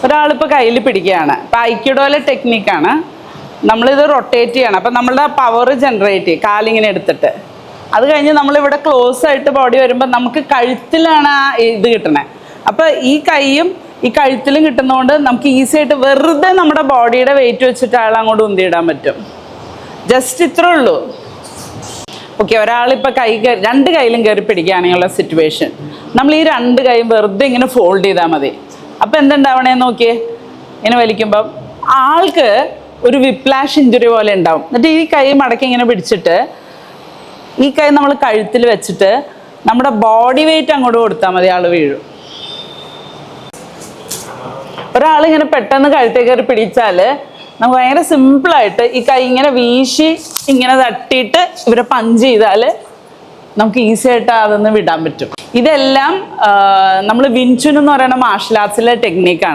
ഒരാളിപ്പോൾ കയ്യിൽ പിടിക്കുകയാണ്. ഇപ്പം ഐക്യുഡോയിലെ ടെക്നിക്കാണ്. നമ്മളിത് റൊട്ടേറ്റ് ചെയ്യണം. അപ്പം നമ്മളുടെ പവർ ജനറേറ്റ് ചെയ്യും കാലിങ്ങനെ എടുത്തിട്ട്. അത് കഴിഞ്ഞ് നമ്മളിവിടെ ക്ലോസ് ആയിട്ട് ബോഡി വരുമ്പോൾ നമുക്ക് കഴുത്തിലാണ് ആ ഇത് കിട്ടണേ. അപ്പോൾ ഈ കൈയും ഈ കഴുത്തിലും കിട്ടുന്നതുകൊണ്ട് നമുക്ക് ഈസി ആയിട്ട് വെറുതെ നമ്മുടെ ബോഡിയുടെ വെയിറ്റ് വെച്ചിട്ട് ആൾ അങ്ങോട്ട് ഉന്തിയിടാൻ പറ്റും. ജസ്റ്റ് ഇത്രേ ഉള്ളൂ. ഓക്കെ, ഒരാളിപ്പോൾ രണ്ട് കൈയിലും കയറി പിടിക്കുകയാണെങ്കിലുള്ള സിറ്റുവേഷൻ, നമ്മൾ ഈ രണ്ട് കൈയും വെറുതെ ഇങ്ങനെ ഫോൾഡ് ചെയ്താൽ മതി. അപ്പം എന്തുണ്ടാവണേന്ന് നോക്കിയേ, ഇങ്ങനെ വലിക്കുമ്പം ആൾക്ക് ഒരു വിപ്ലാഷ് ഇഞ്ചുറി പോലെ ഉണ്ടാവും. എന്നിട്ട് ഈ കൈ മടക്കി ഇങ്ങനെ പിടിച്ചിട്ട് ഈ കൈ നമ്മൾ കഴുത്തിൽ വെച്ചിട്ട് നമ്മുടെ ബോഡി വെയിറ്റ് അങ്ങോട്ട് കൊടുത്താൽ മതി, ആൾ വീഴും. ഒരാളിങ്ങനെ പെട്ടെന്ന് കഴുത്തേ കയറി പിടിച്ചാൽ നമുക്ക് ഭയങ്കര സിമ്പിളായിട്ട് ഈ കൈ ഇങ്ങനെ വീശി ഇങ്ങനെ തട്ടിയിട്ട് ഇവരെ പഞ്ച് ചെയ്താൽ നമുക്ക് ഈസി ആയിട്ട് അതൊന്ന് വിടാൻ പറ്റും. ഇതെല്ലാം നമ്മൾ വിൻചുൻ എന്ന് പറയുന്ന മാർഷൽ ആർട്സിലെ ടെക്നിക്കാണ്.